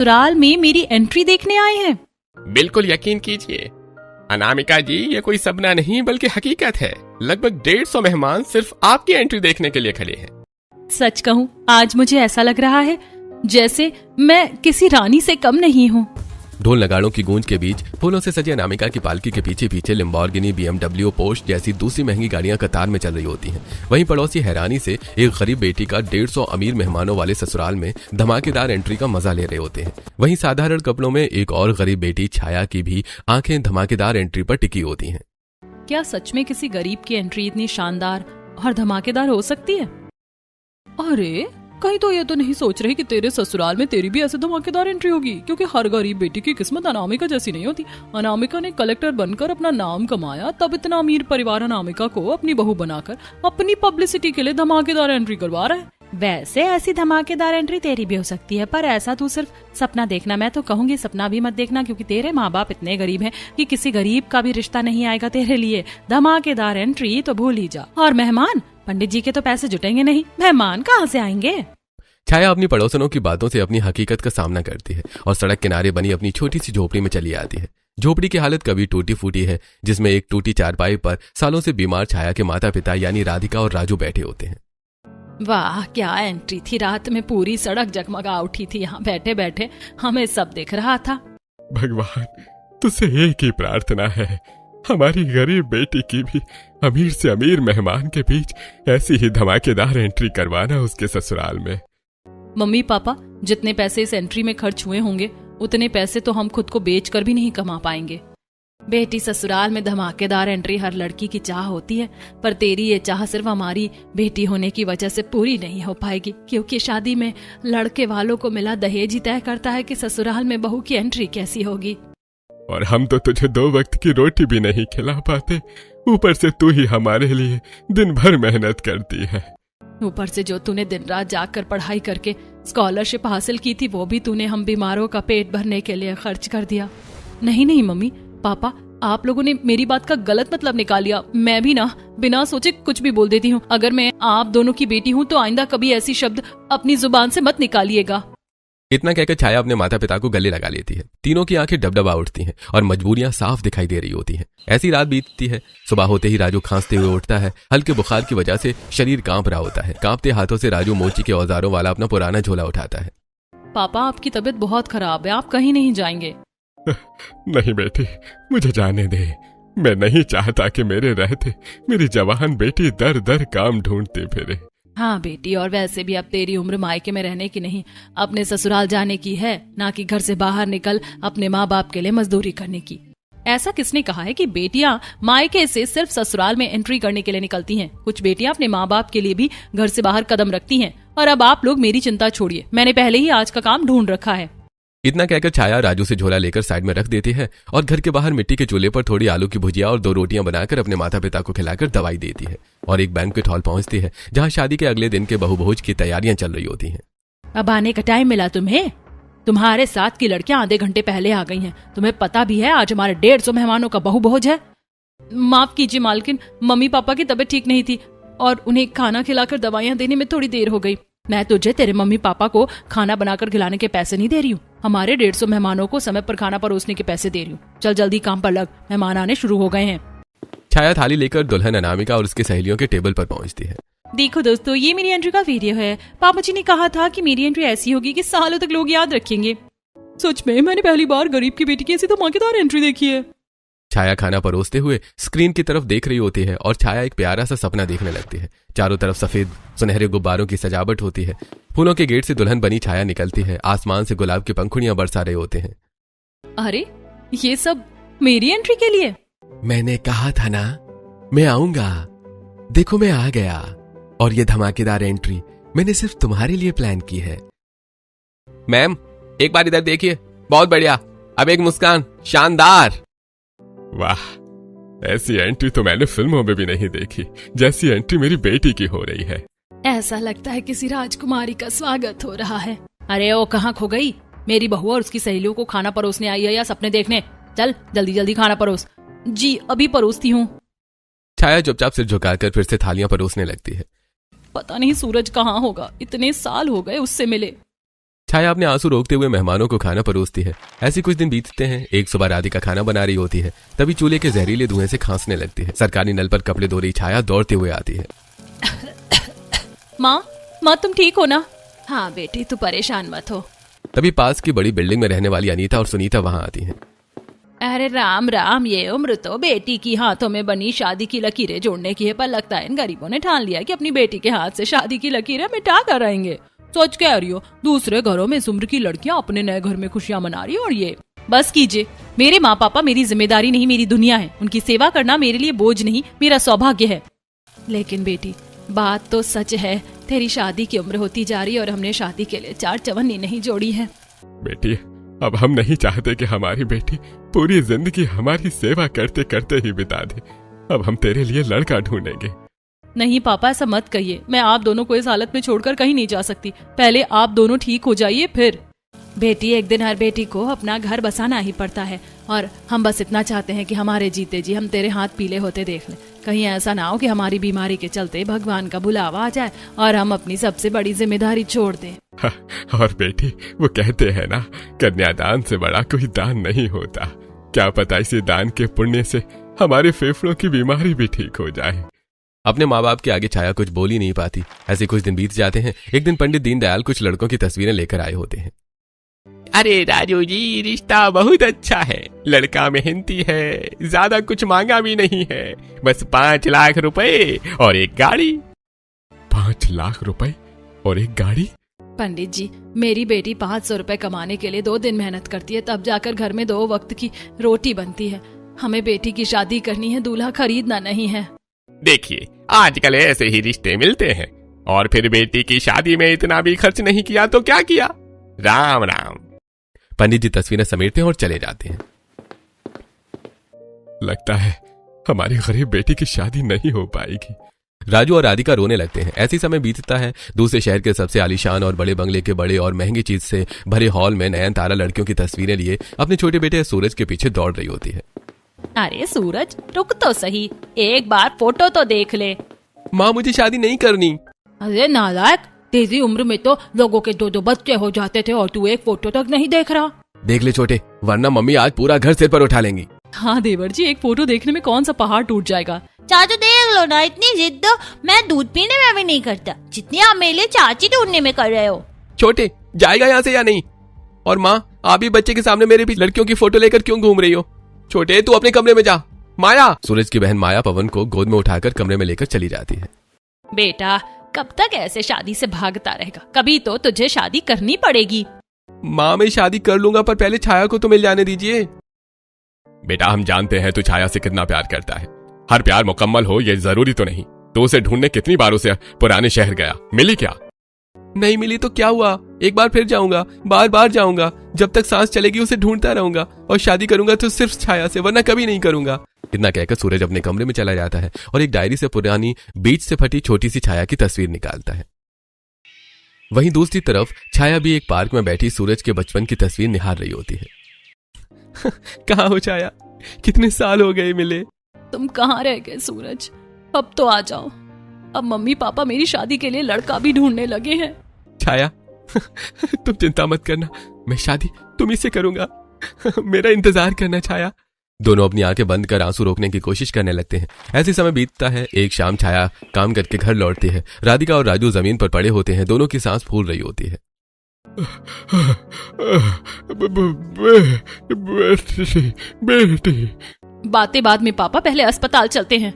ससुराल में मेरी एंट्री देखने आए हैं। बिल्कुल यकीन कीजिए अनामिका जी, ये कोई सपना नहीं बल्कि हकीकत है। लगभग 150 मेहमान सिर्फ आपकी एंट्री देखने के लिए खड़े हैं। सच कहूँ, आज मुझे ऐसा लग रहा है जैसे मैं किसी रानी से कम नहीं हूँ। ढोल नगाड़ों की गूंज के बीच फूलों से सजी अनामिका की पालकी के पीछे पीछे लैम्बोर्गिनी, BMW, पोर्श जैसी दूसरी महंगी गाड़ियां कतार में चल रही होती हैं। वहीं पड़ोसी हैरानी से एक गरीब बेटी का 150 अमीर मेहमानों वाले ससुराल में धमाकेदार एंट्री का मजा ले रहे होते हैं। वहीं साधारण कपड़ों में एक और गरीब बेटी छाया की भी आंखें धमाकेदार एंट्री पर टिकी होती हैं। क्या सच में किसी गरीब की एंट्री इतनी शानदार और धमाकेदार हो सकती है? अरे कहीं तो ये तो नहीं सोच रही कि तेरे ससुराल में तेरी भी ऐसे धमाकेदार एंट्री होगी, क्योंकि हर गरीब बेटी की किस्मत अनामिका जैसी नहीं होती। अनामिका ने कलेक्टर बनकर अपना नाम कमाया, तब इतना अमीर परिवार अनामिका को अपनी बहू बनाकर अपनी पब्लिसिटी के लिए धमाकेदार एंट्री करवा रहा है। वैसे ऐसी धमाकेदार एंट्री तेरी भी हो सकती है, पर ऐसा तू सिर्फ सपना देखना। मैं तो कहूंगी सपना भी मत देखना, क्योंकि तेरे माँ बाप इतने गरीब हैं कि किसी गरीब का भी रिश्ता नहीं आएगा तेरे लिए। धमाकेदार एंट्री तो भूल ही जा। और मेहमान, पंडित जी के तो पैसे जुटेंगे नहीं, मेहमान कहाँ से आएंगे? छाया अपनी पड़ोसनों की बातों से अपनी हकीकत का सामना करती है और सड़क किनारे बनी अपनी छोटी सी झोपड़ी में चली आती है। झोपड़ी की हालत कभी टूटी फूटी है, जिसमें एक टूटी चारपाई पर सालों से बीमार छाया के माता पिता यानी राधिका और राजू बैठे होते हैं। वाह, क्या एंट्री थी। रात में पूरी सड़क जगमगा उठी थी। यहाँ बैठे बैठे हमें सब दिख रहा था। भगवान, तुझसे एक ही प्रार्थना है, हमारी गरीब बेटी की भी अमीर से अमीर मेहमान के बीच ऐसी ही धमाकेदार एंट्री करवाना उसके ससुराल में। मम्मी पापा, जितने पैसे इस एंट्री में खर्च हुए होंगे उतने पैसे तो हम खुद को बेचकर भी नहीं कमा पाएंगे। बेटी, ससुराल में धमाकेदार एंट्री हर लड़की की चाह होती है, पर तेरी ये चाह सिर्फ हमारी बेटी होने की वजह से पूरी नहीं हो पाएगी, क्योंकि शादी में लड़के वालों को मिला दहेज ही तय करता है कि ससुराल में बहू की एंट्री कैसी होगी। और हम तो तुझे 2 वक्त की रोटी भी नहीं खिला पाते, ऊपर से तू ही हमारे लिए दिन भर मेहनत करती है। ऊपर से जो तूने दिन रात जाकर पढ़ाई करके स्कॉलरशिप हासिल की थी, वो भी तूने हम बीमारों का पेट भरने के लिए खर्च कर दिया। नहीं नहीं मम्मी पापा, आप लोगों ने मेरी बात का गलत मतलब निकाल लिया। मैं भी ना बिना सोचे कुछ भी बोल देती हूँ। अगर मैं आप दोनों की बेटी हूँ तो आइंदा कभी ऐसी शब्द अपनी जुबान से मत निकालिएगा। इतना कहकर छाया अपने माता पिता को गले लगा लेती है। तीनों की आंखें डबडबा उठती हैं और मजबूरियां साफ दिखाई दे रही होती हैं। ऐसी रात बीतती है। सुबह होते ही राजू खांसते हुए उठता है। हल्के बुखार की वजह से शरीर कांप रहा होता है। कांपते हाथों से राजू मोची के औजारों वाला अपना पुराना झोला उठाता है। पापा, आपकी तबीयत बहुत खराब है, आप कहीं नहीं जाएंगे? नहीं बेटी, मुझे जाने दे। मैं नहीं चाहता कि मेरे रहते मेरी जवान बेटी दर दर काम ढूंढते फिरे। हाँ बेटी, और वैसे भी अब तेरी उम्र मायके में रहने की नहीं, अपने ससुराल जाने की है, ना कि घर से बाहर निकल अपने माँ बाप के लिए मजदूरी करने की। ऐसा किसने कहा है कि बेटियां मायके से सिर्फ ससुराल में एंट्री करने के लिए निकलती हैं? कुछ बेटियां अपने माँ बाप के लिए भी घर से बाहर कदम रखती हैं। और अब आप लोग मेरी चिंता छोड़िए, मैंने पहले ही आज का काम ढूंढ रखा है। इतना कहकर छाया राजू से झोला लेकर साइड में रख देती है और घर के बाहर मिट्टी के चूल्हे पर थोड़ी आलू की भुजिया और 2 रोटियां बनाकर अपने माता पिता को खिलाकर दवाई देती है और एक बैंक्वेट हॉल पहुंचती है, जहां शादी के अगले दिन के बहु भोज की तैयारियां चल रही होती हैं। अब आने का टाइम मिला तुम्हें? तुम्हारे साथ की लड़कियां आधे घंटे पहले आ गई हैं। तुम्हें पता भी है आज हमारे 150 मेहमानों का बहु भोज है। माफ कीजिए मालकिन, मम्मी पापा की तबीयत ठीक नहीं थी और उन्हें खाना खिलाकर दवाइयाँ देने में थोड़ी देर हो गई। मैं तुझे तेरे मम्मी पापा को खाना बनाकर खिलाने के पैसे नहीं दे रही हूँ, हमारे 150 मेहमानों को समय पर खाना परोसने के पैसे दे रही हूँ। चल जल्दी काम पर लग, मेहमान आने शुरू हो गए हैं। छाया थाली लेकर दुल्हन अनामिका और उसकी सहेलियों के टेबल पर पहुंचती है। देखो दोस्तों, ये मेरी एंट्री का वीडियो है। पापा जी ने कहा था कि मेरी एंट्री ऐसी होगी कि सालों तक लोग याद रखेंगे। सच में मैंने पहली बार गरीब की बेटी की ऐसी धमाकेदार एंट्री देखी है। छाया खाना परोसते हुए स्क्रीन की तरफ देख रही होती है और छाया एक प्यारा सा सपना देखने लगती है। चारों तरफ सफेद सुनहरे गुब्बारों की सजावट होती है। फूलों के गेट से दुल्हन बनी छाया निकलती है। आसमान से गुलाब की पंखुड़ियां बरसा रहे होते हैं। अरे ये सब मेरी एंट्री के लिए? मैंने कहा था ना मैं आऊंगा। देखो मैं आ गया और ये धमाकेदार एंट्री मैंने सिर्फ तुम्हारे लिए प्लान की है। मैम एक बार इधर देखिए, बहुत बढ़िया। अब एक मुस्कान, शानदार। वाह, ऐसी एंट्री तो मैंने फिल्मों में भी नहीं देखी जैसी एंट्री मेरी बेटी की हो रही है। ऐसा लगता है किसी राजकुमारी का स्वागत हो रहा है। अरे वो कहाँ खो गई? मेरी बहू और उसकी सहेलियों को खाना परोसने आई है या सपने देखने? चल जल्दी जल्दी खाना परोस। जी अभी परोसती हूँ। छाया चुपचाप सिर झुकाकर फिर से थालियां परोसने लगती है। पता नहीं सूरज कहाँ होगा, इतने साल हो गए उससे मिले। छाया अपने आंसू रोकते हुए मेहमानों को खाना परोसती है। ऐसे कुछ दिन बीतते हैं। एक सुबह राधिका खाना बना रही होती है, तभी चूल्हे के जहरीले धुएं से खांसने लगती है। सरकारी नल पर कपड़े धो रही छाया दौड़ते हुए आती है। माँ तुम ठीक हो ना? हाँ बेटी, तू परेशान मत हो। तभी पास की बड़ी बिल्डिंग में रहने वाली अनीता और सुनीता वहां आती हैं। अरे राम राम, ये उम्र तो बेटी की हाथों में बनी शादी की लकीरें जोड़ने की है, पर लगता है इन गरीबों ने ठान लिया कि अपनी बेटी के हाथ से शादी की लकीरें मिटा कर रहेंगे। सोच कह रही हो, दूसरे घरों में इस उम्र की लड़कियां अपने नए घर में खुशियां मना रही और ये। बस कीजिए, मेरे माँ पापा मेरी जिम्मेदारी नहीं, मेरी दुनिया है। उनकी सेवा करना मेरे लिए बोझ नहीं, मेरा सौभाग्य है। लेकिन बेटी, बात तो सच है, तेरी शादी की उम्र होती जा रही है और हमने शादी के लिए 4 चवन्नी नहीं जोड़ी है। बेटी, अब हम नहीं चाहते कि हमारी बेटी पूरी जिंदगी हमारी सेवा करते करते ही बिता दे। अब हम तेरे लिए लड़का ढूंढेंगे। नहीं पापा, ऐसा मत कहिए। मैं आप दोनों को इस हालत में छोड़कर कहीं नहीं जा सकती। पहले आप दोनों ठीक हो जाइए फिर। बेटी, एक दिन हर बेटी को अपना घर बसाना ही पड़ता है और हम बस इतना चाहते हैं कि हमारे जीते जी हम तेरे हाथ पीले होते देख लें। कहीं ऐसा ना हो कि हमारी बीमारी के चलते भगवान का बुलावा आ जाए और हम अपनी सबसे बड़ी जिम्मेदारी छोड़ दें। और बेटी, वो कहते हैं ना, कन्यादान से बड़ा कोई दान नहीं होता। क्या पता इसी दान के पुण्य से हमारे फेफड़ों की बीमारी भी ठीक हो जाए। अपने माँ बाप के आगे छाया कुछ बोल ही नहीं पाती। ऐसे कुछ दिन बीत जाते हैं। एक दिन पंडित दीनदयाल कुछ लड़कों की तस्वीरें लेकर आए होते हैं। अरे राजू जी, रिश्ता बहुत अच्छा है। लड़का मेहनती है, ज्यादा कुछ मांगा भी नहीं है, बस 5 लाख रुपए और एक गाड़ी। 5 लाख रुपए और एक गाड़ी? पंडित जी, मेरी बेटी 500 रुपए कमाने के लिए 2 दिन मेहनत करती है, तब जाकर घर में 2 वक्त की रोटी बनती है। हमें बेटी की शादी करनी है, दूल्हा खरीदना नहीं है। देखिए, आजकल ऐसे ही रिश्ते मिलते हैं। और फिर बेटी की शादी में इतना भी खर्च नहीं किया तो क्या किया? राम राम। पंडित जी तस्वीरें समेटते हैं और चले जाते हैं। लगता है हमारी गरीब बेटी की शादी नहीं हो पाएगी। राजू और राधिका रोने लगते हैं। ऐसी समय बीतता है। दूसरे शहर के सबसे आलीशान और बड़े बंगले के बड़े और महंगी चीज से भरे हॉल में नयनतारा लड़कियों की तस्वीरें लिए अपने छोटे बेटे सूरज के पीछे दौड़ रही होती है। अरे सूरज, रुक तो सही, एक बार फोटो तो देख ले। माँ, मुझे शादी नहीं करनी। अरे नालायक, तेजी उम्र में तो लोगों के 2-2 बच्चे हो जाते थे और तू एक फोटो तक नहीं देख रहा। देख ले छोटे, वरना मम्मी आज पूरा घर सिर पर उठा लेंगी। हाँ देवर जी, एक फोटो देखने में कौन सा पहाड़ टूट जाएगा। चाचू देख लो ना, इतनी जिद मैं दूध पीने में भी नहीं करता जितनी आप मेरे लिए चाची ढूंढने में कर रहे हो। छोटे, जाएगा यहाँ से या नहीं? और माँ, आप ही बच्चे के सामने मेरे भी लड़कियों की फोटो लेकर क्यों घूम रही हो? छोटे, तू अपने कमरे में जा। माया। सूरज की बहन माया पवन को गोद में उठाकर कमरे में लेकर चली जाती है। बेटा, कब तक ऐसे शादी से भागता रहेगा? कभी तो तुझे शादी करनी पड़ेगी। माँ, मैं शादी कर लूंगा, पर पहले छाया को तो मिल जाने दीजिए। बेटा, हम जानते हैं तू छाया से कितना प्यार करता है। हर प्यार मुकम्मल हो ये जरूरी तो नहीं। तो उसे ढूंढने कितनी बार उसे पुराने शहर गया, मिली क्या? नहीं मिली तो क्या हुआ? एक बार फिर जाऊंगा, बार बार जाऊंगा। जब तक सांस चलेगी उसे ढूंढता रहूंगा और शादी करूंगा तो सिर्फ छाया से, वरना कभी नहीं करूंगा। इतना कहकर सूरज अपने कमरे में चला जाता है और एक डायरी से पुरानी बीच से फटी छोटी सी छाया की तस्वीर निकालता है। वहीं दूसरी तरफ छाया भी एक पार्क में बैठी सूरज के बचपन की तस्वीर निहार रही होती है। कहाँ हो छाया? कितने साल हो गए मिले। तुम कहाँ रह गए सूरज? अब तो आ जाओ। अब मम्मी पापा मेरी शादी के लिए लड़का भी ढूंढने लगे हैं। छाया, तुम चिंता मत करना, मैं शादी तुम्ही से करूंगा। मेरा इंतजार करना छाया। दोनों अपनी आंखें बंद कर आंसू रोकने की कोशिश करने लगते हैं। ऐसे समय बीतता है। एक शाम छाया काम करके घर लौटती है। राधिका और राजू जमीन पर पड़े होते हैं। दोनों की सांस फूल रही होती है। बेटी। बातें बाद में पापा, पहले अस्पताल चलते हैं।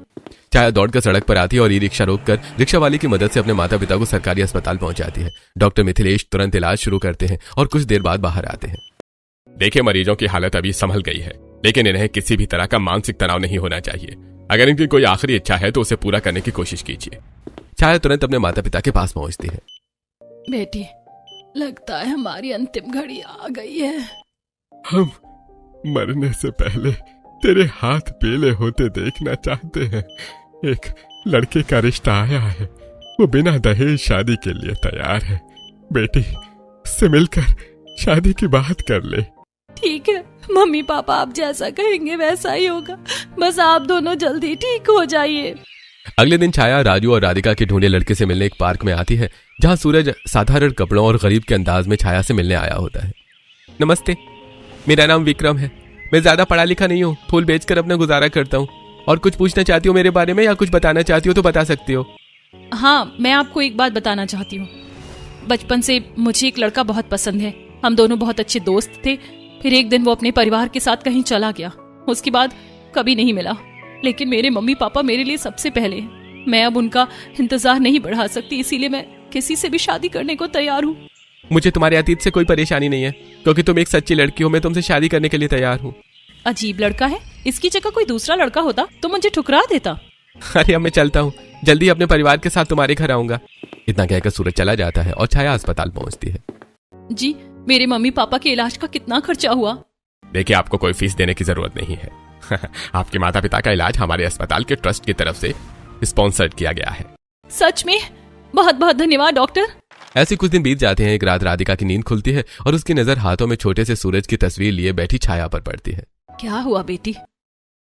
छाया दौड़कर सड़क पर आती है और ई रिक्शा रोककर रिक्शा वाले की मदद से अपने माता पिता को सरकारी अस्पताल पहुंचाती है। डॉक्टर मिथिलेश तुरंत इलाज शुरू करते हैं और कुछ देर बाद बाहर आते हैं। देखिए, मरीजों की हालत अभी संभल गई है, लेकिन इन्हें किसी भी तरह का मानसिक तनाव नहीं होना चाहिए। अगर इनकी कोई आखिरी इच्छा है तो उसे पूरा करने की कोशिश कीजिए। छाया तुरंत अपने माता पिता के पास पहुंचती है। बेटी, लगता है हमारी अंतिम घड़ी आ गई है। हम मरने से पहले तेरे हाथ पीले होते देखना चाहते हैं। एक लड़के का रिश्ता आया है, वो बिना दहेज शादी के लिए तैयार है। बेटी, उससे मिलकर शादी की बात कर ले। ठीक है मम्मी पापा, आप जैसा कहेंगे वैसा ही होगा। बस आप दोनों जल्दी ठीक हो जाइए। अगले दिन छाया राजू और राधिका के ढूंढे लड़के से मिलने एक पार्क में आती है, जहां सूरज साधारण कपड़ों और गरीब के अंदाज में छाया से मिलने आया होता है। नमस्ते, मेरा नाम विक्रम है। मैं ज्यादा पढ़ा लिखा नहीं हूँ, फूल बेचकर अपना गुजारा करता हूँ। और कुछ पूछना चाहती हो मेरे बारे में या कुछ बताना चाहती हो तो बता सकती हो। हाँ, मैं आपको एक बात बताना चाहती हूँ। बचपन से मुझे एक लड़का बहुत पसंद है। हम दोनों बहुत अच्छे दोस्त थे। फिर एक दिन वो अपने परिवार के साथ कहीं चला गया। उसके बाद कभी नहीं मिला। लेकिन मेरे मम्मी पापा मेरे लिए सबसे पहले हैं। मैं अब उनका इंतजार नहीं बढ़ा सकती, इसीलिए मैं किसी से भी शादी करने को तैयार हूँ। मुझे तुम्हारे अतीत से कोई परेशानी नहीं है, क्योंकि तुम एक सच्ची लड़की हो। मैं तुमसे शादी करने के लिए तैयार हूँ। अजीब लड़का है। इसकी जगह कोई दूसरा लड़का होता तो मुझे ठुकरा देता। अरे अब मैं चलता हूँ, जल्दी अपने परिवार के साथ तुम्हारे घर आऊंगा। इतना कहकर सूरज चला जाता है और छाया अस्पताल पहुंचती है। जी, मेरे मम्मी पापा के इलाज का कितना खर्चा हुआ? देखिए, आपको कोई फीस देने की जरूरत नहीं है। आपके माता पिता का इलाज हमारे अस्पताल के ट्रस्ट की तरफ से स्पॉन्सर्ड किया गया है। सच में? बहुत बहुत धन्यवाद डॉक्टर। ऐसे कुछ दिन बीत जाते हैं। एक रात राधिका की नींद खुलती है और उसकी नजर हाथों में छोटे से सूरज की तस्वीर लिए बैठी छाया पर पड़ती है। क्या हुआ बेटी?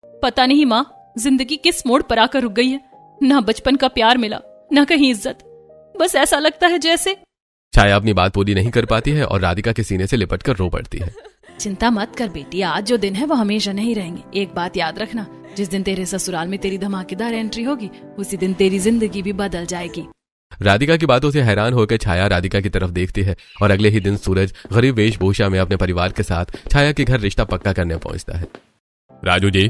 पता नहीं माँ, जिंदगी किस मोड़ पर आकर रुक गई है। ना बचपन का प्यार मिला, ना कहीं इज्जत। बस ऐसा लगता है जैसे। छाया अपनी बात पूरी नहीं कर पाती है और राधिका के सीने से लिपट कर रो पड़ती है। चिंता मत कर बेटी, आज जो दिन है वो हमेशा नहीं रहेंगे। एक बात याद रखना, जिस दिन तेरे ससुराल में तेरी धमाकेदार एंट्री होगी, उसी दिन तेरी जिंदगी भी बदल जाएगी। राधिका की बातों से हैरान होकर छाया राधिका की तरफ देखती है और अगले ही दिन सूरज गरीब वेशभूषा में अपने परिवार के साथ छाया के घर रिश्ता पक्का करने पहुंचता है। राजू जी,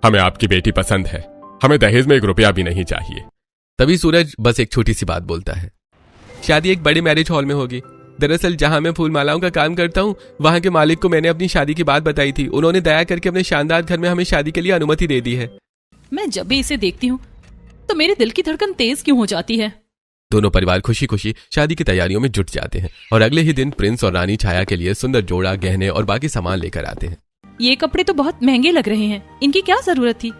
हमें आपकी बेटी पसंद है। हमें दहेज में 1 रुपया भी नहीं चाहिए। तभी सूरज बस एक छोटी सी बात बोलता है। शादी एक बड़े मैरिज हॉल में होगी। दरअसल जहां मैं फूल मालाओं का काम करता हूं, वहां के मालिक को मैंने अपनी शादी की बात बताई थी। उन्होंने दया करके अपने शानदार घर में हमें शादी के लिए अनुमति दे दी है। मैं जब भी इसे देखती हूँ तो मेरे दिल की धड़कन तेज क्यों हो जाती है? दोनों परिवार खुशी खुशी शादी की तैयारियों में जुट जाते हैं और अगले ही दिन प्रिंस और रानी छाया के लिए सुंदर जोड़ा, गहने और बाकी सामान लेकर आते हैं। ये कपड़े तो बहुत महंगे लग रहे हैं, इनकी क्या जरूरत थी?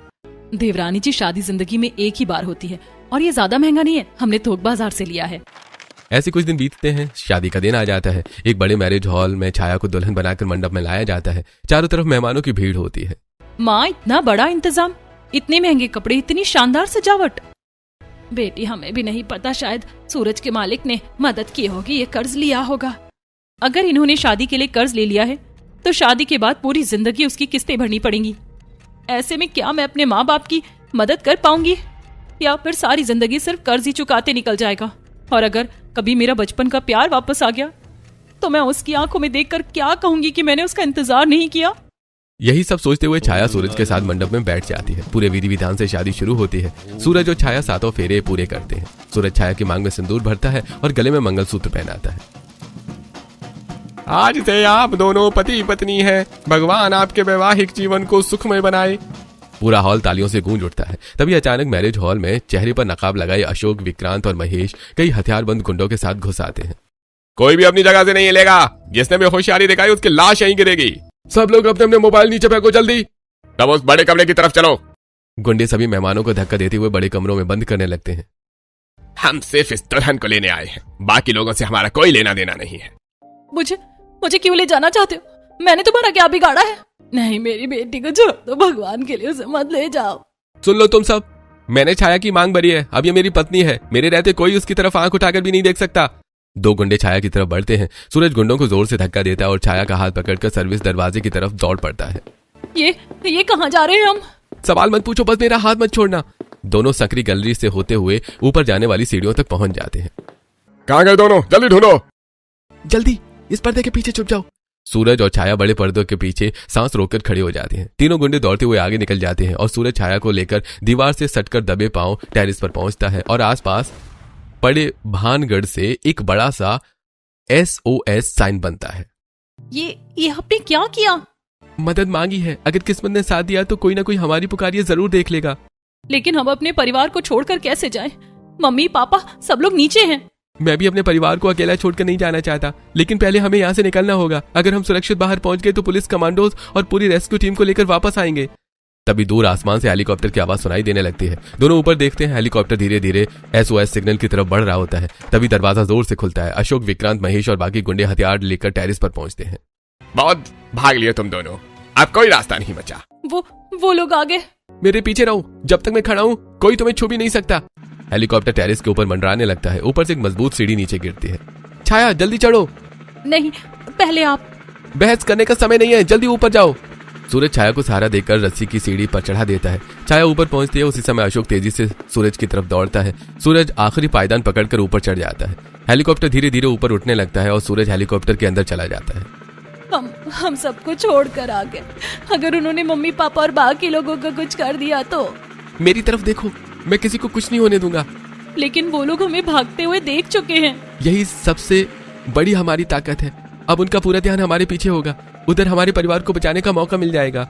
देवरानी जी, शादी जिंदगी में एक ही बार होती है और ये ज्यादा महंगा नहीं है। हमने थोक बाजार से लिया है। ऐसे कुछ दिन बीतते हैं। शादी का दिन आ जाता है। एक बड़े मैरिज हॉल में छाया को दुल्हन बनाकर मंडप में लाया जाता है। चारों तरफ मेहमानों की भीड़ होती है। माँ, इतना बड़ा इंतजाम, इतने महंगे कपड़े, इतनी शानदार सजावट। बेटी, हमें भी नहीं पता, शायद सूरज के मालिक ने मदद की होगी, ये कर्ज लिया होगा। अगर इन्होंने शादी के लिए कर्ज ले लिया है तो शादी के बाद पूरी जिंदगी उसकी किस्तें भरनी पड़ेंगी। ऐसे में क्या मैं अपने माँ बाप की मदद कर पाऊंगी, या फिर सारी जिंदगी सिर्फ कर्ज ही चुकाते निकल जाएगा? और अगर कभी मेरा बचपन का प्यार वापस आ गया तो मैं उसकी आंखों में देखकर क्या कहूंगी कि मैंने उसका इंतजार नहीं किया? यही सब सोचते हुए छाया सूरज के साथ मंडप में बैठ जाती है। पूरे विधि विधान से शादी शुरू होती है। सूरज और छाया 7 फेरे पूरे करते हैं। सूरज छाया की मांग में सिंदूर भरता है और गले में मंगलसूत्र पहनाता है। आज से आप दोनों पति पत्नी हैं। भगवान आपके वैवाहिक जीवन को सुखमय बनाए। पूरा हॉल तालियों से गूंज उठता है। तभी अचानक मैरिज हॉल में चेहरे पर नकाब लगाए अशोक, विक्रांत और महेश कई हथियारबंद गुंडों के साथ घुस आते हैं। कोई भी अपनी जगह से नहीं हिलेगा। जिसने भी होशियारी दिखाई उसकी लाश यहीं गिरेगी। सब लोग अपने अपने मोबाइल नीचे फेंको जल्दी। तब उस बड़े कमरे की तरफ चलो। गुंडे सभी मेहमानों को धक्का देते हुए बड़े कमरों में बंद करने लगते हैं। हम सिर्फ इस दुल्हन को लेने आए हैं, बाकी लोगों से हमारा कोई लेना देना नहीं है। मुझे क्यों ले जाना चाहते हो? मैंने तुम्हारा क्या बिगाड़ा है? नहीं, मेरी बेटी को छोड़ दो, भगवान के लिए उसे मत ले जाओ। सुन लो तुम सब, मैंने छाया की मांग भरी है। अब ये मेरी पत्नी है। मेरे रहते कोई उसकी तरफ आंख उठाकर भी नहीं देख सकता। 2 गुंडे छाया की तरफ बढ़ते हैं। सूरज गुंडों को जोर से धक्का देता है और छाया का हाथ पकड़कर सर्विस दरवाजे की तरफ दौड़ पड़ता है। ये कहाँ जा रहे हैं हम? सवाल मत पूछो, बस मेरा हाथ मत छोड़ना। दोनों सकरी गैलरी से होते हुए ऊपर जाने वाली सीढ़ियों तक पहुंच जाते हैं। कहाँ गए दोनों? जल्दी ढूंढो। जल्दी, इस पर्दे के पीछे छुप जाओ। सूरज और छाया बड़े पर्दों के पीछे सांस रोककर खड़े हो जाते हैं। तीनों गुंडे दौड़ते हुए आगे निकल जाते हैं और सूरज छाया को लेकर दीवार से सटकर दबे पांव टेरिस पर पहुंचता है और आसपास पड़े भानगढ़ से एक बड़ा सा SOS साइन बनता है। ये आपने क्या किया? मदद मांगी है। अगर किस्मत ने साथ दिया तो कोई ना कोई हमारी पुकार ये जरूर देख लेगा। लेकिन हम अपने परिवार को छोड़कर कैसे जाएं? मम्मी पापा सब लोग नीचे हैं। मैं भी अपने परिवार को अकेला छोड़कर नहीं जाना चाहता, लेकिन पहले हमें यहाँ से निकलना होगा। अगर हम सुरक्षित बाहर पहुंच गए तो पुलिस कमांडोज और पूरी रेस्क्यू टीम को लेकर वापस आएंगे। तभी दूर आसमान से हेलीकॉप्टर की आवाज सुनाई देने लगती है। दोनों ऊपर देखते हैं। हेलीकॉप्टर धीरे धीरे SOS सिग्नल की तरफ बढ़ रहा होता है। तभी दरवाजा जोर से खुलता है। अशोक, विक्रांत, महेश और बाकी गुंडे हथियार लेकर टेरिस पर पहुंचते हैं। बहुत भाग लिए तुम दोनों, अब कोई रास्ता नहीं बचा। वो लोग आगे। मेरे पीछे रहो, जब तक मैं खड़ा हूं कोई तुम्हें छू भी नहीं सकता। हेलीकॉप्टर टेरेस के ऊपर मंडराने लगता है। ऊपर से एक मजबूत सीढ़ी नीचे गिरती है। छाया जल्दी चढ़ो। नहीं, पहले आप। बहस करने का समय नहीं है, जल्दी ऊपर जाओ। सूरज छाया को सहारा देकर रस्सी की सीढ़ी पर चढ़ा देता है। छाया ऊपर पहुंचती है। उसी समय अशोक तेजी से सूरज की तरफ दौड़ता है। सूरज आखिरी पायदान पकड़कर ऊपर चढ़ जाता है। हेलीकॉप्टर धीरे धीरे ऊपर उठने लगता है और सूरज हेलीकॉप्टर के अंदर चला जाता है। हम सबको छोड़कर आ गए। अगर उन्होंने मम्मी पापा और बाकी लोगों को कुछ कर दिया तो? मेरी तरफ देखो, मैं किसी को कुछ नहीं होने दूंगा। लेकिन वो लोग हमें भागते हुए देख चुके हैं। यही सबसे बड़ी हमारी ताकत है। अब उनका पूरा ध्यान हमारे पीछे होगा। उधर हमारे परिवार को बचाने का मौका मिल जाएगा।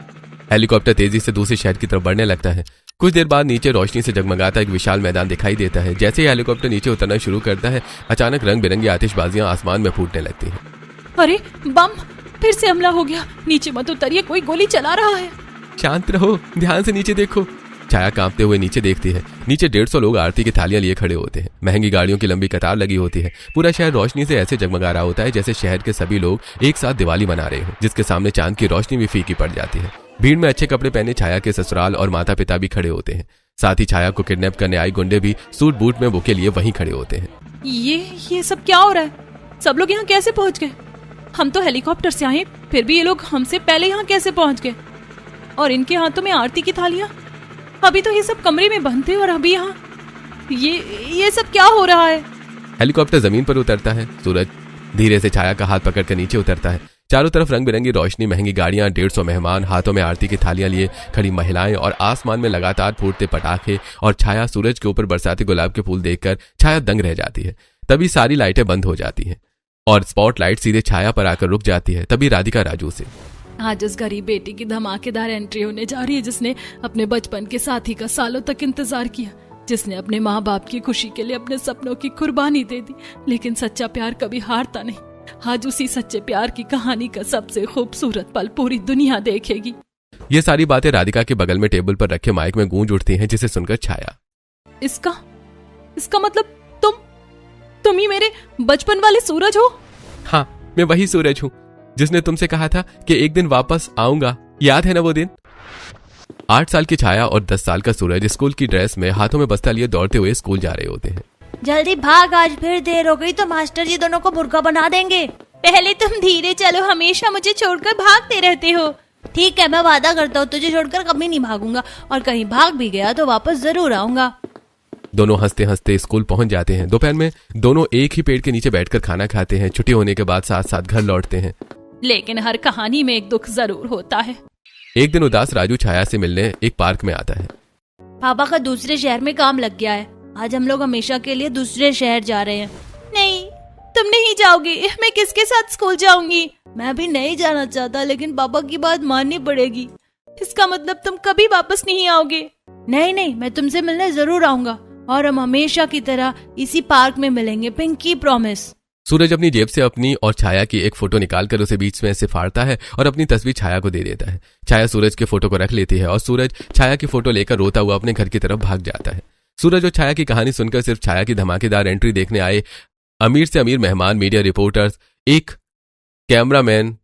हेलीकॉप्टर तेजी से दूसरे शहर की तरफ बढ़ने लगता है। कुछ देर बाद नीचे रोशनी से जगमगाता एक विशाल मैदान दिखाई देता है। जैसे ही हेलीकॉप्टर नीचे उतरना शुरू करता है, अचानक रंग बिरंगी आतिशबाजियां आसमान में फूटने लगती हैं। अरे बम! फिर से हमला हो गया। नीचे मत उतरिए, कोई गोली चला रहा है। शांत रहो, ध्यान से नीचे देखो। छाया कांपते हुए नीचे देखती है। नीचे 150 लोग आरती की थालियां लिए खड़े होते हैं। महंगी गाड़ियों की लंबी कतार लगी होती है। पूरा शहर रोशनी से ऐसे जगमगा रहा होता है जैसे शहर के सभी लोग एक साथ दिवाली मना रहे हो, जिसके सामने चांद की रोशनी भी फीकी पड़ जाती है। भीड़ में अच्छे कपड़े पहने छाया के ससुराल और माता पिता भी खड़े होते हैं। साथ ही छाया को किडनैप करने आए गुंडे भी सूट बूट में बुके लिए वहीं खड़े होते हैं। ये सब क्या हो रहा है? सब लोग यहाँ कैसे पहुँच गए? हम तो हेलीकॉप्टर से आए, फिर भी ये लोग हमसे पहले यहाँ कैसे पहुँच गए? और इनके हाथों में आरती की थालियां। अभी तो ये सब कमरे में बंद थे और अभी यहाँ ये सब क्या हो रहा है? हेलीकॉप्टर जमीन पर उतरता है। सूरज धीरे से छाया का हाथ पकड़कर नीचे उतरता है। चारों तरफ रंग बिरंगी रोशनी, महंगी गाड़ियां, 150 मेहमान, हाथों में आरती की थालियां लिए खड़ी महिलाएं और आसमान में लगातार फूटते पटाखे और छाया। सूरज के ऊपर बरसाती गुलाब के फूल देखकर छाया दंग रह जाती है। तभी सारी लाइटें बंद हो जाती हैं और स्पॉटलाइट सीधे छाया पर आकर रुक जाती है। तभी राधिका राजू से, आज उस गरीब बेटी की धमाकेदार एंट्री होने जा रही है, जिसने अपने बचपन के साथी का सालों तक इंतजार किया, जिसने अपने माँ बाप की खुशी के लिए अपने सपनों की कुर्बानी दे दी। लेकिन सच्चा प्यार कभी हारता नहीं। आज उसी सच्चे प्यार की कहानी का सबसे खूबसूरत पल पूरी दुनिया देखेगी। ये सारी बातें राधिका के बगल में टेबल पर रखे माइक में गूंज उठती हैं, जिसे सुनकर छाया, इसका मतलब तुम ही मेरे बचपन वाले सूरज हो? हाँ, मैं वही सूरज हूँ जिसने तुमसे कहा था कि एक दिन वापस आऊंगा। याद है ना वो दिन? 8 साल की छाया और 10 साल का सूरज स्कूल की ड्रेस में हाथों में बस्ता लिए दौड़ते हुए स्कूल जा रहे होते हैं। जल्दी भाग, आज फिर देर हो गई तो मास्टर जी दोनों को मुर्गा बना देंगे। पहले तुम धीरे चलो, हमेशा मुझे छोड़कर भागते रहते हो। ठीक है, मैं वादा करता हूँ तुझे छोड़कर कभी नहीं भागूंगा, और कहीं भाग भी गया तो वापस जरूर आऊंगा। दोनों हंसते हंसते स्कूल पहुंच जाते हैं। दोपहर में दोनों एक ही पेड़ के नीचे बैठकर खाना खाते हैं। छुट्टी होने के बाद साथ साथ घर लौटते हैं। लेकिन हर कहानी में एक दुख जरूर होता है। एक दिन उदास राजू छाया से मिलने एक पार्क में आता है। पापा का दूसरे शहर में काम लग गया है, आज हम लोग हमेशा के लिए दूसरे शहर जा रहे हैं। नहीं, तुम नहीं जाओगी, मैं किसके साथ स्कूल जाऊंगी? मैं भी नहीं जाना चाहता, लेकिन पापा की बात माननी पड़ेगी। इसका मतलब तुम कभी वापस नहीं आओगे? नहीं, मैं तुमसे मिलने जरूर आऊंगा, और हम हमेशा की तरह इसी पार्क में मिलेंगे, पिंकी प्रॉमिस। सूरज अपनी जेब से अपनी और छाया की एक फोटो निकालकर उसे बीच में से फाड़ता है और अपनी तस्वीर छाया को दे देता है। छाया सूरज के फोटो को रख लेती है और सूरज छाया की फोटो लेकर रोता हुआ अपने घर की तरफ भाग जाता है। सूरज और छाया की कहानी सुनकर सिर्फ छाया की धमाकेदार एंट्री देखने आए अमीर से अमीर मेहमान, मीडिया रिपोर्टर्स, एक कैमरामैन,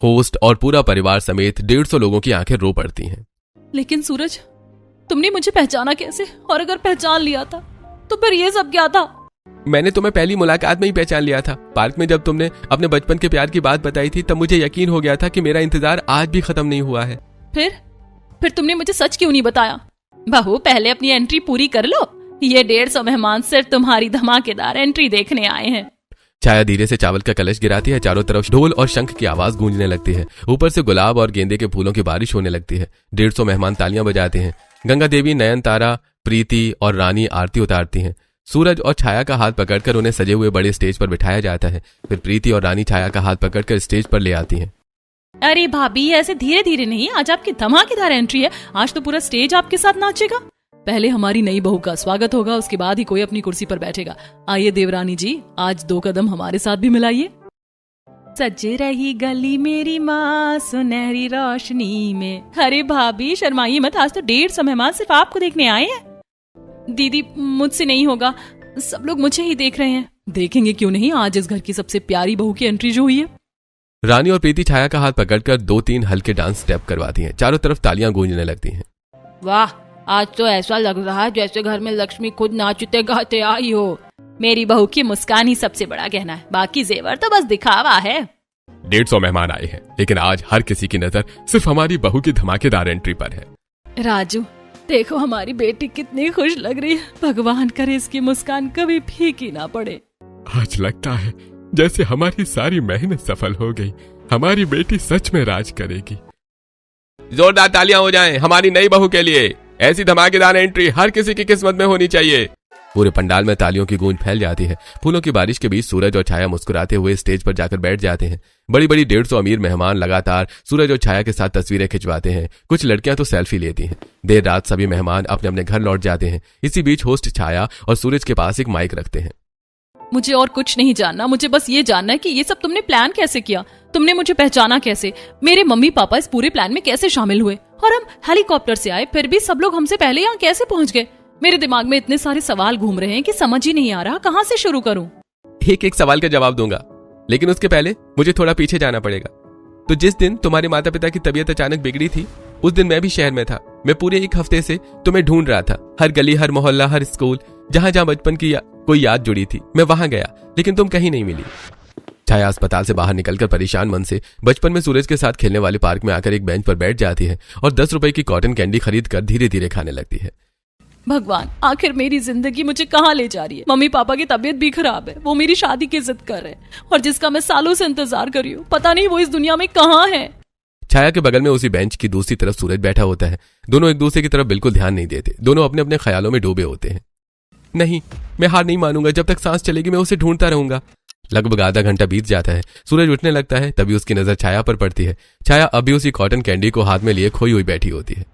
होस्ट और पूरा परिवार समेत 150 लोगों की आंखें रो पड़ती हैं। लेकिन सूरज, तुमने मुझे पहचाना कैसे? और अगर पहचान लिया था तो फिर ये सब क्या था? मैंने तुम्हें पहली मुलाकात में ही पहचान लिया था। पार्क में जब तुमने अपने बचपन के प्यार की बात बताई थी, तब मुझे यकीन हो गया था कि मेरा इंतजार आज भी खत्म नहीं हुआ है। फिर तुमने मुझे सच क्यों नहीं बताया? बहू, पहले अपनी एंट्री पूरी कर लो। ये 150 मेहमान सिर्फ तुम्हारी धमाकेदार एंट्री देखने आए हैं। छाया धीरे से चावल का कलश गिराती है। चारों तरफ ढोल और शंख की आवाज गूंजने लगती है। ऊपर से गुलाब और गेंदे के फूलों की बारिश होने लगती है। 150 मेहमान तालियां बजाते हैं। गंगा देवी, नयनतारा, प्रीति और रानी आरती उतारती हैं। सूरज और छाया का हाथ पकड़कर उन्हें सजे हुए बड़े स्टेज पर बिठाया जाता है। फिर प्रीति और रानी छाया का हाथ पकड़कर स्टेज पर ले आती हैं। अरे भाभी, ऐसे धीरे धीरे नहीं, आज आपकी धमाकेदार एंट्री है। आज तो पूरा स्टेज आपके साथ नाचेगा। पहले हमारी नई बहू का स्वागत होगा, उसके बाद ही कोई अपनी कुर्सी पर बैठेगा। आइए देवरानी जी, आज 2 कदम हमारे साथ भी मिलाइए। सजे रही गली मेरी माँ सुनहरी रोशनी में। अरे भाभी, शर्माइए मत, आज तो 150 मेहमान सिर्फ आपको देखने आए हैं। दीदी, मुझसे नहीं होगा, सब लोग मुझे ही देख रहे हैं। देखेंगे क्यों नहीं, आज इस घर की सबसे प्यारी बहू की एंट्री जो हुई है। रानी और प्रीति छाया का हाथ पकड़कर 2-3 हल्के डांस स्टेप करवाती हैं। चारों तरफ तालियां गूंजने लगती हैं। वाह, आज तो ऐसा लग रहा है जैसे घर में लक्ष्मी खुद नाचते गाते आई हो। मेरी बहू की मुस्कान ही सबसे बड़ा गहना है, बाकी जेवर तो बस दिखावा है। 150 मेहमान आए हैं, लेकिन आज हर किसी की नजर सिर्फ हमारी बहू की धमाकेदार एंट्री पर है। राजू, देखो हमारी बेटी कितनी खुश लग रही है। भगवान करे इसकी मुस्कान कभी फीकी ना पड़े। आज लगता है जैसे हमारी सारी मेहनत सफल हो गई। हमारी बेटी सच में राज करेगी। जोरदार तालियां हो जाएं हमारी नई बहू के लिए। ऐसी धमाकेदार एंट्री हर किसी की किस्मत में होनी चाहिए। पूरे पंडाल में तालियों की गूंज फैल जाती है। फूलों की बारिश के बीच सूरज और छाया मुस्कुराते हुए स्टेज पर जाकर बैठ जाते हैं। बड़ी बड़ी 150 अमीर मेहमान लगातार सूरज और छाया के साथ तस्वीरें खिंचवाते हैं। कुछ लड़कियां तो सेल्फी लेती हैं। देर रात सभी मेहमान अपने अपने घर लौट जाते हैं। इसी बीच होस्ट छाया और सूरज के पास एक माइक रखते हैं। मुझे और कुछ नहीं जानना, मुझे बस ये जानना है कि ये सब तुमने प्लान कैसे किया, तुमने मुझे पहचाना कैसे, मेरे मम्मी पापा इस पूरे प्लान में कैसे शामिल हुए, और हम हेलीकॉप्टर से आए फिर भी सब लोग हमसे पहले यहाँ कैसे पहुँच गए। मेरे दिमाग में इतने सारे सवाल घूम रहे हैं कि समझ ही नहीं आ रहा कहाँ से शुरू करूँ। एक एक सवाल का जवाब दूंगा, लेकिन उसके पहले मुझे थोड़ा पीछे जाना पड़ेगा। तो जिस दिन तुम्हारे माता पिता की तबीयत अचानक बिगड़ी थी, उस दिन मैं भी शहर में था। मैं पूरे एक हफ्ते से तुम्हें ढूंढ रहा था। हर गली, हर मोहल्ला, हर स्कूल, जहां जहां बचपन की कोई याद जुड़ी थी, मैं वहां गया, लेकिन तुम कहीं नहीं मिली। छाया अस्पताल से बाहर निकलकर परेशान मन से बचपन में सूरज के साथ खेलने वाले पार्क में आकर एक बेंच पर बैठ जाती है और 10 रुपए की कॉटन कैंडी खरीद कर धीरे धीरे खाने लगती है। भगवान, आखिर मेरी जिंदगी मुझे कहाँ ले जा रही है। मम्मी पापा की तबीयत भी खराब है, वो मेरी शादी की जिद कर रहे हैं और जिसका मैं सालों से इंतजार कर रही हूँ, पता नहीं वो इस दुनिया में कहाँ है। छाया के बगल में उसी बेंच की दूसरी तरफ सूरज बैठा होता है। दोनों एक दूसरे की तरफ बिल्कुल ध्यान नहीं देते। दोनों अपने अपने ख्यालों में डूबे होते हैं। नहीं, मैं हार नहीं मानूंगा। जब तक सांस चलेगी मैं उसे ढूंढता रहूंगा। लगभग आधा घंटा बीत जाता है। सूरज उठने लगता है, तभी उसकी नजर छाया पर पड़ती है। छाया अभी उसी कॉटन कैंडी को हाथ में लिए खोई हुई बैठी होती है।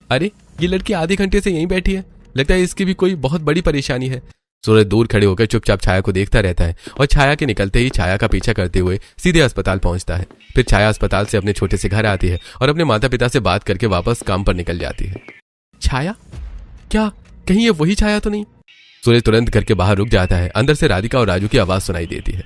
अरे, ये लड़की आधे घंटे से यहीं बैठी है, लगता है इसकी भी कोई बहुत बड़ी परेशानी है। सूरज दूर खड़े होकर चुपचाप छाया को देखता रहता है और छाया के निकलते ही छाया का पीछा करते हुए सीधे अस्पताल पहुंचता है। फिर छाया अस्पताल से अपने छोटे से घर आती है और अपने माता पिता से बात करके वापस काम पर निकल जाती है। छाया? क्या कहीं ये वही छाया तो नहीं? सूरज तुरंत घर के बाहर रुक जाता है। अंदर से राधिका और राजू की आवाज सुनाई देती है।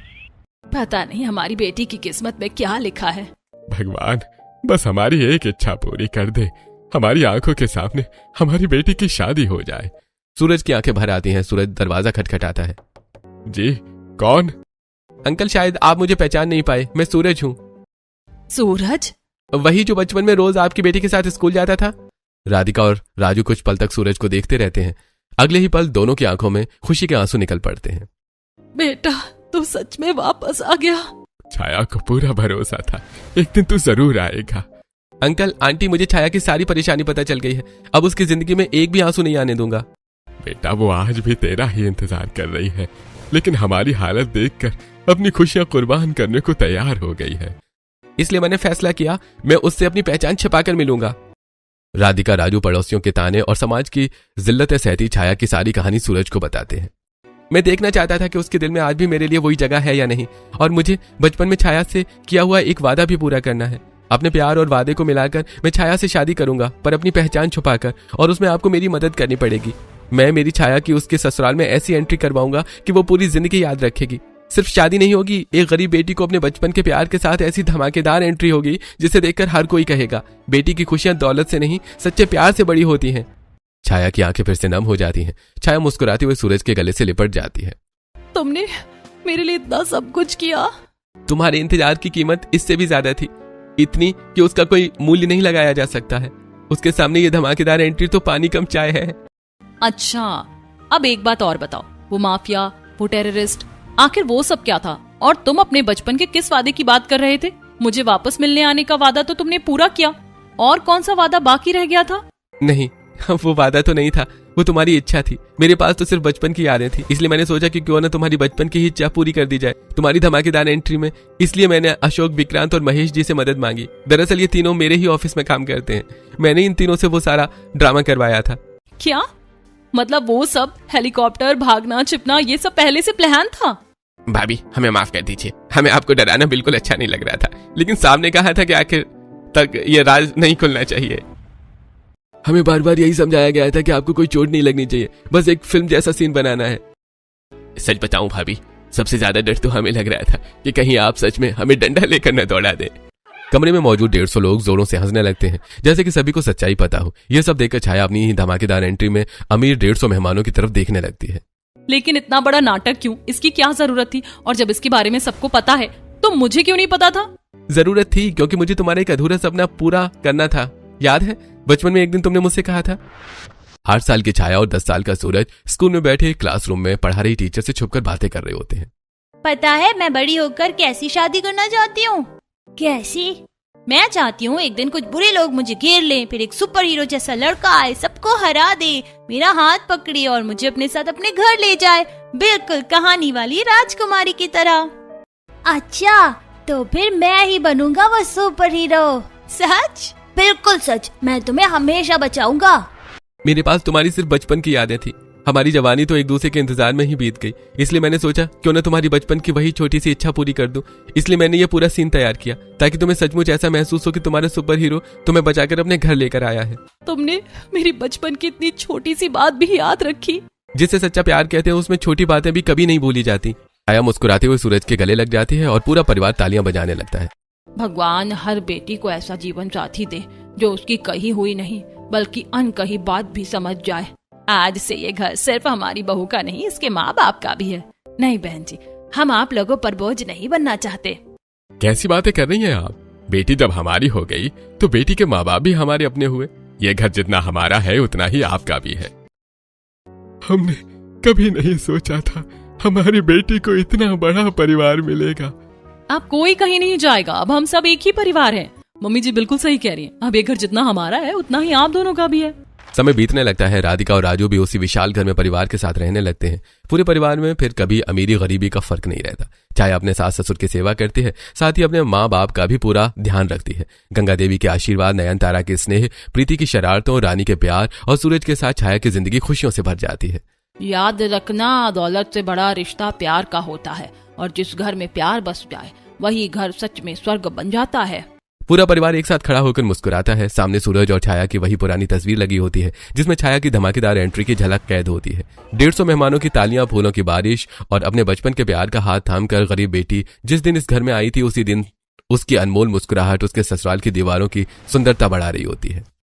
पता नहीं हमारी बेटी की किस्मत में क्या लिखा है। भगवान, बस हमारी एक इच्छा पूरी कर दे। हमारी आंखों के सामने हमारी बेटी की शादी हो जाए। सूरज की आंखें भर आती हैं। सूरज दरवाजा खटखटाता है। जी, कौन? अंकल, शायद आप मुझे पहचान नहीं पाए। मैं सूरज हूँ। सूरज? वही जो बचपन में रोज आपकी बेटी के साथ स्कूल जाता था। राधिका और राजू कुछ पल तक सूरज को देखते रहते हैं। अगले ही पल दोनों की आंखों में खुशी के आंसू निकल पड़ते हैं। बेटा, तू सच में वापस आ गया। छाया को पूरा भरोसा था, एक दिन तू जरूर आएगा। अंकल, आंटी, मुझे छाया की सारी परेशानी पता चल गई है। अब उसकी जिंदगी में एक भी आंसू नहीं आने दूंगा। बेटा, वो आज भी तेरा ही इंतजार कर रही है, लेकिन हमारी हालत देखकर अपनी खुशियां कुर्बान करने को तैयार हो गई है। इसलिए मैंने फैसला किया, मैं उससे अपनी पहचान छिपाकर मिलूंगा। राधिका, राजू पड़ोसियों के ताने और समाज की जिल्लतें सहती छाया की सारी कहानी सूरज को बताते हैं। मैं देखना चाहता था कि उसके दिल में आज भी मेरे लिए वही जगह है या नहीं, और मुझे बचपन में छाया से किया हुआ एक वादा भी पूरा करना है। अपने प्यार और वादे को मिलाकर मैं छाया से शादी करूंगा, पर अपनी पहचान छुपाकर, और उसमें आपको मेरी मदद करनी पड़ेगी। मैं मेरी छाया की उसके ससुराल में ऐसी एंट्री करवाऊंगा कि वो पूरी जिंदगी याद रखेगी। सिर्फ शादी नहीं होगी, एक गरीब बेटी को अपने बचपन के प्यार के साथ ऐसी धमाकेदार एंट्री होगी जिसे देखकर हर कोई कहेगा, बेटी की खुशियां दौलत से नहीं सच्चे प्यार से बड़ी होती हैं। छाया की आंखें फिर से नम हो जाती हैं। छाया मुस्कुराते हुए सूरज के गले से लिपट जाती है। तुमने मेरे लिए इतना सब कुछ किया। तुम्हारे इंतजार की कीमत इससे भी ज्यादा थी, इतनी कि उसका कोई मूल्य नहीं लगाया जा सकता है। उसके सामने ये धमाकेदार एंट्री तो पानी कम चाय है। अच्छा, अब एक बात और बताओ, वो माफिया, वो टेररिस्ट, आखिर वो सब क्या था? और तुम अपने बचपन के किस वादे की बात कर रहे थे? मुझे वापस मिलने आने का वादा तो तुमने पूरा किया, और कौन सा वादा बाकी रह गया था? नहीं, वो वादा तो नहीं था, वो तुम्हारी इच्छा थी। मेरे पास तो सिर्फ बचपन की यादें थी, इसलिए मैंने सोचा कि क्यों ना तुम्हारी बचपन की ही इच्छा पूरी कर दी जाए तुम्हारी धमाकेदार एंट्री में। इसलिए मैंने अशोक, विक्रांत और महेश जी से मदद मांगी। दरअसल ये तीनों मेरे ही ऑफिस में काम करते हैं। मैंने इन तीनों से वो सारा ड्रामा करवाया था। क्या मतलब? वो सब हेलीकॉप्टर, भागना, छिपना, ये सब पहले से प्लान था? भाभी, हमें माफ कर दीजिए। हमें आपको डराना बिल्कुल अच्छा नहीं लग रहा था, लेकिन सामने कहा था कि आखिर तक ये राज नहीं खुलना चाहिए। हमें बार बार यही समझाया गया था कि आपको कोई चोट नहीं लगनी चाहिए, बस एक फिल्म जैसा सीन बनाना है। सच बताऊं भाभी, सबसे ज्यादा डर तो हमें लग रहा था कि कहीं आप सच में हमें डंडा लेकर न दौड़ा दे। कमरे में मौजूद 150 लोग जोरों से हंसने लगते हैं, जैसे कि सभी को सच्चाई पता हो। यह सब देखकर छाया अपनी ही धमाकेदार एंट्री में अमीर 150 मेहमानों की तरफ देखने लगती है। लेकिन इतना बड़ा नाटक क्यों? इसकी क्या जरूरत थी? और जब इसके बारे में सबको पता है तो मुझे क्यों नहीं पता था? जरूरत थी क्योंकि मुझे तुम्हारा एक अधूरा सपना पूरा करना था। याद है बचपन में एक दिन तुमने मुझसे कहा था। 8 साल की छाया और 10 साल का सूरज स्कूल में बैठे क्लासरूम में पढ़ा रही टीचर से छुपकर बातें कर रहे होते हैं। पता है मैं बड़ी होकर कैसी शादी करना चाहती हूँ? कैसी? मैं चाहती हूँ एक दिन कुछ बुरे लोग मुझे घेर लें, फिर एक सुपर हीरो जैसा लड़का आए, सबको हरा दे, मेरा हाथ पकड़े और मुझे अपने साथ अपने घर ले जाए, बिल्कुल कहानी वाली राजकुमारी की तरह। अच्छा, तो फिर मैं ही बनूंगा वो सुपर हीरो। सच? बिल्कुल सच, मैं तुम्हें हमेशा बचाऊंगा। मेरे पास तुम्हारी सिर्फ बचपन की यादें थी। हमारी जवानी तो एक दूसरे के इंतजार में ही बीत गई, इसलिए मैंने सोचा क्यों न तुम्हारी बचपन की वही छोटी सी इच्छा पूरी कर दूं। इसलिए मैंने ये पूरा सीन तैयार किया ताकि तुम्हें सचमुच ऐसा महसूस हो कि तुम्हारा सुपर हीरो तुम्हें बचाकर अपने घर लेकर आया है। तुमने मेरी बचपन की इतनी छोटी सी बात भी याद रखी। जिसे सच्चा प्यार कहते हैं उसमें छोटी बातें भी कभी नहीं भूली जाती। छाया मुस्कुराते हुए सूरज के गले लग जाती है और पूरा परिवार तालियां बजाने लगता है। भगवान हर बेटी को ऐसा जीवन साथी दे जो उसकी कही हुई नहीं बल्कि अनकही बात भी समझ जाए। आज से ये घर सिर्फ हमारी बहू का नहीं, इसके माँ बाप का भी है। नहीं बहन जी, हम आप लोगों पर बोझ नहीं बनना चाहते। कैसी बातें कर रही हैं आप? बेटी जब हमारी हो गई तो बेटी के माँ बाप भी हमारे अपने हुए। ये घर जितना हमारा है उतना ही आपका भी है। हमने कभी नहीं सोचा था हमारी बेटी को इतना बड़ा परिवार मिलेगा। अब कोई कहीं नहीं जाएगा, अब हम सब एक ही परिवार हैं। मम्मी जी बिल्कुल सही कह रही हैं। अब ये घर जितना हमारा है उतना ही आप दोनों का भी है। समय बीतने लगता है। राधिका और राजू भी उसी विशाल घर में परिवार के साथ रहने लगते हैं। पूरे परिवार में फिर कभी अमीरी गरीबी का फर्क नहीं रहता। छाया अपने सास ससुर की सेवा करती है, साथ ही अपने माँ बाप का भी पूरा ध्यान रखती है। गंगा देवी के आशीर्वाद, नयनतारा के स्नेह, प्रीति की शरारतों, रानी के प्यार और सूरज के साथ छाया की जिंदगी खुशियों से भर जाती है। याद रखना, दौलत से बड़ा रिश्ता प्यार का होता है और जिस घर में प्यार बस जाए वही घर सच में स्वर्ग बन जाता है। पूरा परिवार एक साथ खड़ा होकर मुस्कुराता है। सामने सूरज और छाया की वही पुरानी तस्वीर लगी होती है जिसमें छाया की धमाकेदार एंट्री की झलक कैद होती है। 150 मेहमानों की तालियां, फूलों की बारिश और अपने बचपन के प्यार का हाथ थामकर गरीब बेटी जिस दिन इस घर में आई थी उसी दिन उसकी अनमोल मुस्कुराहट उसके ससुराल की दीवारों की सुंदरता बढ़ा रही होती है।